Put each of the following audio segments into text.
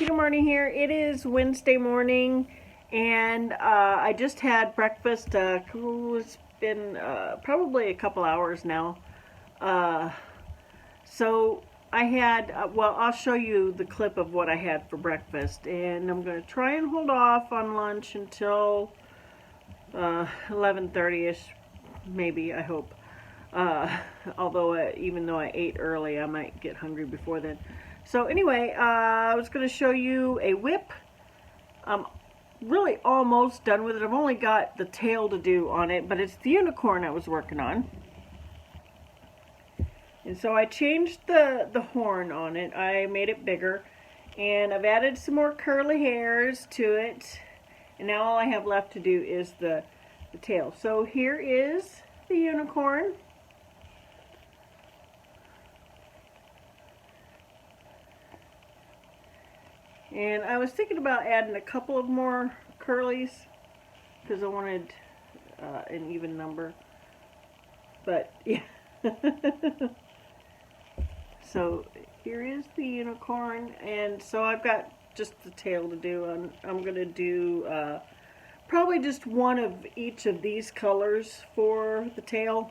Keto Marnie here. It is Wednesday morning, and I just had breakfast. It's been probably a couple hours now. Uh, so I had, I'll show you the clip of what I had for breakfast, and I'm going to try and hold off on lunch until 11:30ish, maybe, I hope. Although even though I ate early, I might get hungry before then. So anyway, I was going to show you a whip. I'm really almost done with it. I've only got the tail to do on it, but it's the unicorn I was working on. And so I changed the horn on it. I made it bigger, and I've added some more curly hairs to it. And now all I have left to do is the tail. So here is the unicorn. And I was thinking about adding a couple of more curlies because I wanted an even number. But yeah. So here is the unicorn, and so I've got just the tail to do. I'm going to do probably just one of each of these colors for the tail.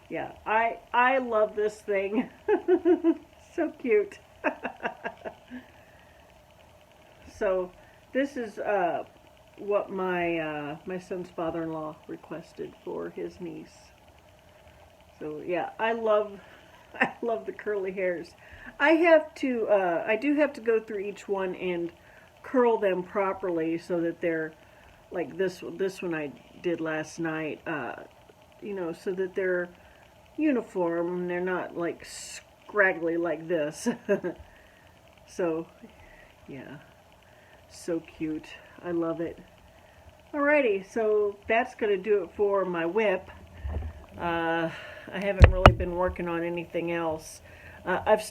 Yeah, I love this thing. So cute. So this is what my son's father-in-law requested for his niece. So yeah, I love the curly hairs. I do have to go through each one and curl them properly so that they're like this one I did last night. So that they're uniform and they're not like scraggly like this. So yeah, so cute. I love it. Alrighty, so that's gonna do it for my whip. I haven't really been working on anything else. I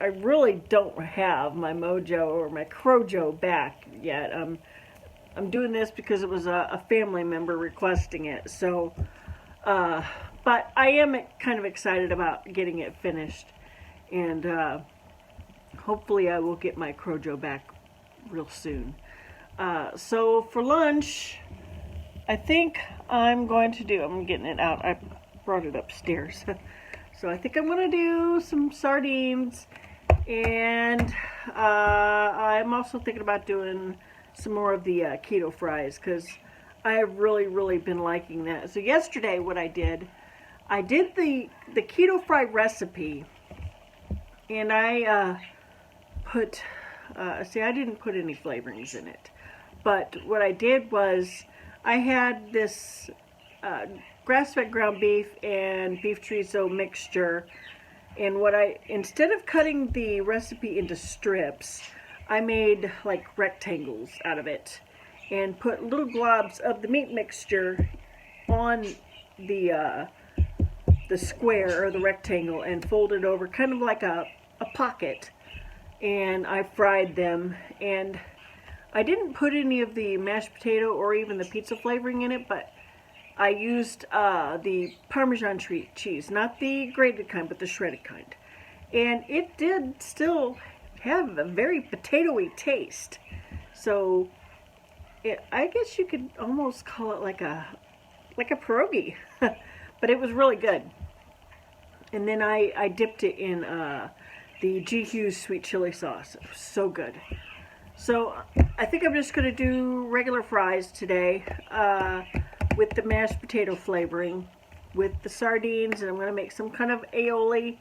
really don't have my Mojo or my Crojo back yet. I'm doing this because it was a family member requesting it. So, but I am kind of excited about getting it finished, and hopefully I will get my Crojo back real soon. So for lunch, I think I'm getting it out. I brought it upstairs. So I think I'm going to do some sardines, and I'm also thinking about doing some more of the Keto Fries because I have really been liking that. So yesterday what I did the Keto Fry Recipe, and I put, I didn't put any flavorings in it, but what I did was I had this grass-fed ground beef and beef chorizo mixture, and instead of cutting the recipe into strips, I made like rectangles out of it and put little globs of the meat mixture on the square or the rectangle and folded over kind of like a pocket, and I fried them. And I didn't put any of the mashed potato or even the pizza flavoring in it, but I used the Parmesan cheese, not the grated kind, but the shredded kind. And it did still have a very potatoy taste. So I guess you could almost call it like a pierogi, but it was really good. And then I dipped it in the G. Hughes sweet chili sauce. It was so good. So I think I'm just going to do regular fries today with the mashed potato flavoring, with the sardines, and I'm going to make some kind of aioli,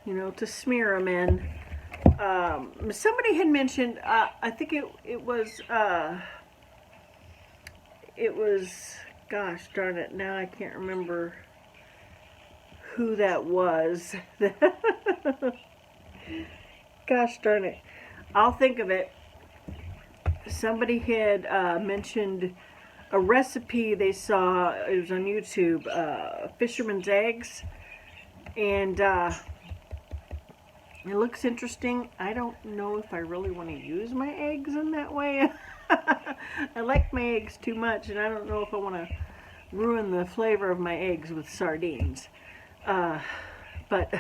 to smear them in. Somebody had mentioned, I think it was, gosh darn it, now I can't remember who that was. Gosh darn it. I'll think of it. Somebody had mentioned a recipe they saw, it was on YouTube, fisherman's eggs, and it looks interesting. I don't know if I really want to use my eggs in that way. I like my eggs too much, and I don't know if I want to ruin the flavor of my eggs with sardines. But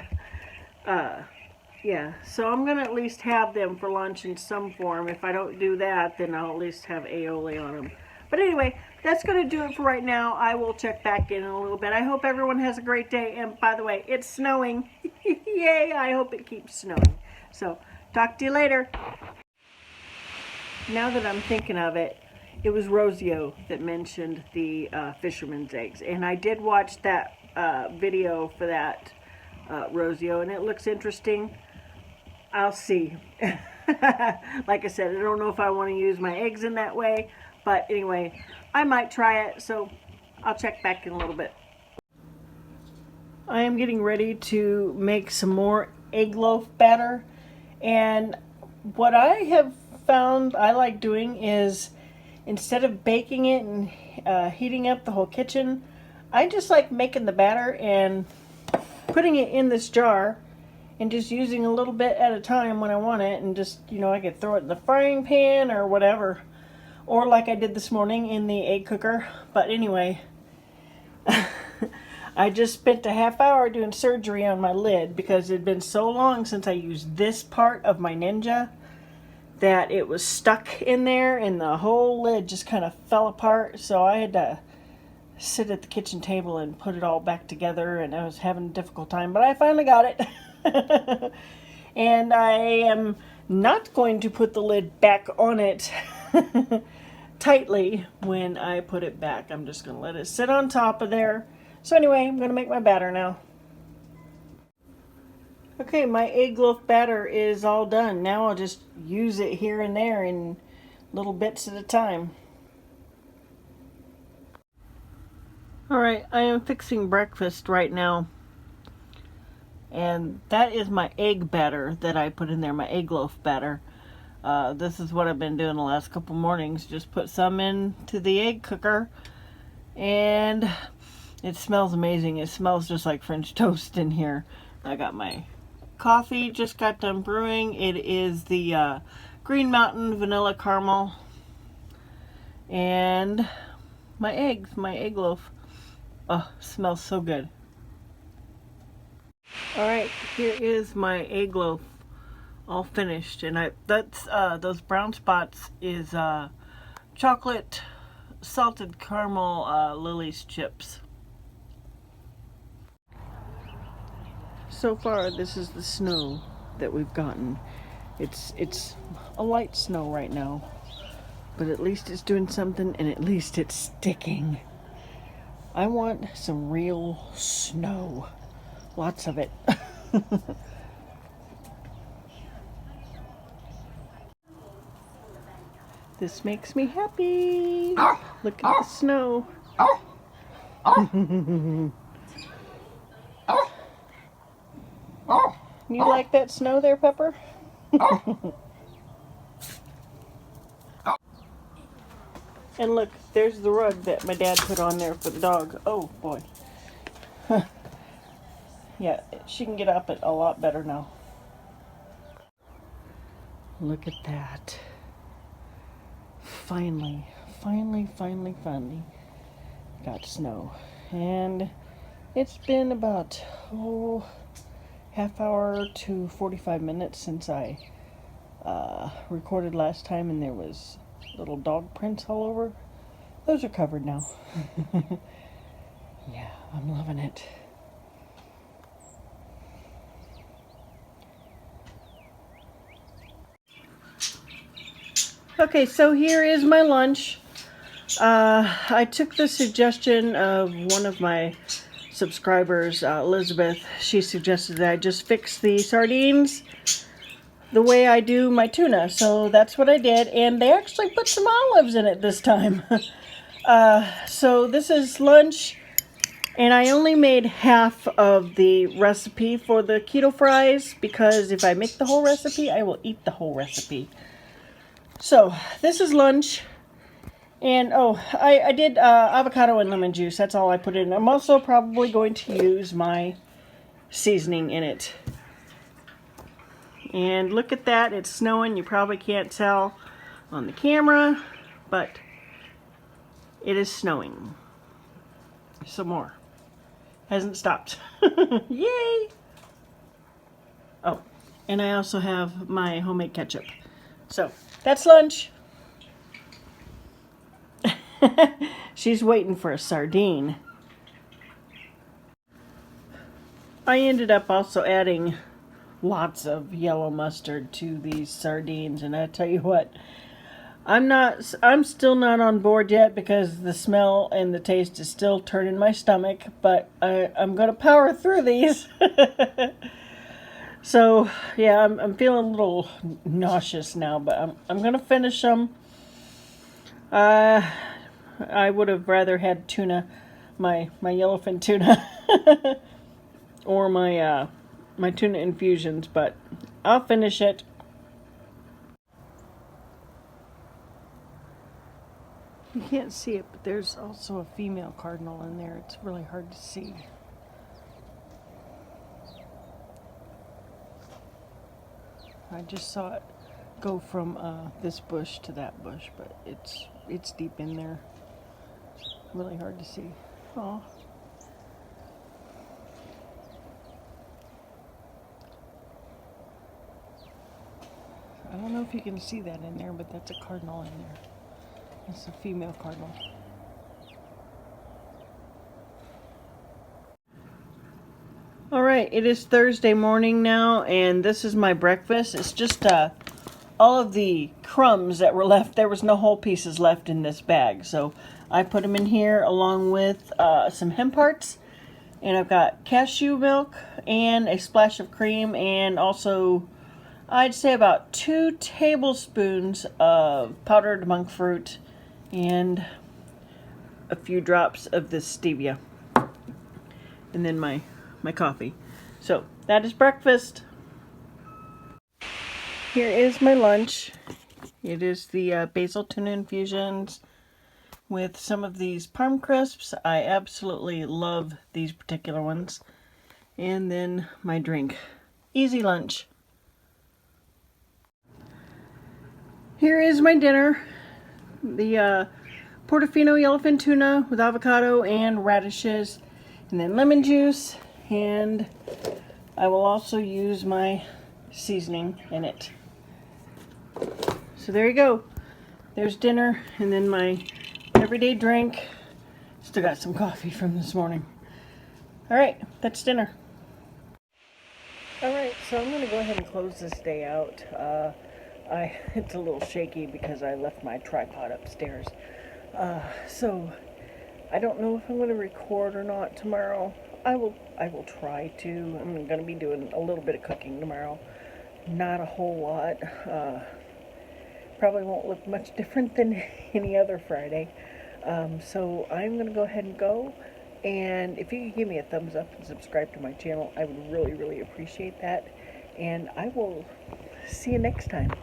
Yeah, so I'm going to at least have them for lunch in some form. If I don't do that, then I'll at least have aioli on them. But anyway, that's going to do it for right now. I will check back in a little bit. I hope everyone has a great day. And by the way, it's snowing. Yay, I hope it keeps snowing. So, talk to you later. Now that I'm thinking of it, it was Rosio that mentioned the fisherman's eggs. And I did watch that video for that, Rosio, and it looks interesting. I'll see. Like I said, I don't know if I want to use my eggs in that way, but anyway, I might try it, so I'll check back in a little bit. I am getting ready to make some more egg loaf batter, and what I have found I like doing is, instead of baking it and heating up the whole kitchen, I just like making the batter and putting it in this jar and just using a little bit at a time when I want it, and just, you know, I could throw it in the frying pan or whatever, or like I did this morning in the egg cooker. But anyway, I just spent a half hour doing surgery on my lid because it had been so long since I used this part of my Ninja that it was stuck in there and the whole lid just kind of fell apart. So I had to sit at the kitchen table and put it all back together, and I was having a difficult time, but I finally got it. And I am not going to put the lid back on it tightly when I put it back. I'm just going to let it sit on top of there. So anyway, I'm going to make my batter now. Okay, my egg loaf batter is all done. Now I'll just use it here and there in little bits at a time. Alright, I am fixing breakfast right now. And that is my egg batter that I put in there, my egg loaf batter. This is what I've been doing the last couple mornings. Just put some into the egg cooker, and it smells amazing. It smells just like French toast in here. I got my coffee, just got done brewing. It is the Green Mountain Vanilla Caramel. And my eggs, my egg loaf. Oh, smells so good. Alright, here is my egg loaf all finished, and that's those brown spots is chocolate salted caramel Lily's chips. So far, this is the snow that we've gotten. It's a light snow right now, but at least it's doing something, and at least it's sticking. I want some real snow. Lots of it. This makes me happy. Look at the snow. You like that snow there, Pepper? And look, there's the rug that my dad put on there for the dog. Oh boy. Yeah, she can get up it a lot better now. Look at that. Finally got snow. And it's been about, half hour to 45 minutes since I recorded last time, and there was little dog prints all over. Those are covered now. Yeah, I'm loving it. Okay, so here is my lunch. I took the suggestion of one of my subscribers, Elizabeth. She suggested that I just fix the sardines the way I do my tuna. So that's what I did, and they actually put some olives in it this time. So this is lunch, and I only made half of the recipe for the keto fries, because if I make the whole recipe, I will eat the whole recipe. So this is lunch, and I did avocado and lemon juice. That's all I put in. I'm also probably going to use my seasoning in it. And look at that, it's snowing. You probably can't tell on the camera, but it is snowing. Some more. Hasn't stopped. Yay! Oh, and I also have my homemade ketchup. So, that's lunch. She's waiting for a sardine. I ended up also adding lots of yellow mustard to these sardines, and I tell you what, I'm still not on board yet because the smell and the taste is still turning my stomach, but I'm going to power through these. So, yeah, I'm feeling a little nauseous now, but I'm going to finish them. I would have rather had tuna, my yellowfin tuna, or my tuna infusions, but I'll finish it. You can't see it, but there's also a female cardinal in there. It's really hard to see. I just saw it go from this bush to that bush, but it's deep in there. Really hard to see. Oh. I don't know if you can see that in there, but that's a cardinal in there. It's a female cardinal. Alright, it is Thursday morning now, and this is my breakfast. It's just all of the crumbs that were left. There was no whole pieces left in this bag, so I put them in here along with some hemp hearts, and I've got cashew milk and a splash of cream, and also I'd say about 2 tablespoons of powdered monk fruit and a few drops of this stevia, and then my coffee. So that is breakfast. Here is my lunch. It is the basil tuna infusions with some of these parm crisps. I absolutely love these particular ones. And then my drink. Easy lunch. Here is my dinner. The Portofino yellowfin tuna with avocado and radishes, and then lemon juice, and I will also use my seasoning in it. So there you go. There's dinner, and then my everyday drink. Still got some coffee from this morning. Alright, that's dinner. Alright, so I'm going to go ahead and close this day out. It's a little shaky because I left my tripod upstairs. So I don't know if I'm going to record or not tomorrow. I will try to. I'm going to be doing a little bit of cooking tomorrow. Not a whole lot. Probably won't look much different than any other Friday. So I'm going to go ahead and go. And if you could give me a thumbs up and subscribe to my channel, I would really, really appreciate that. And I will see you next time.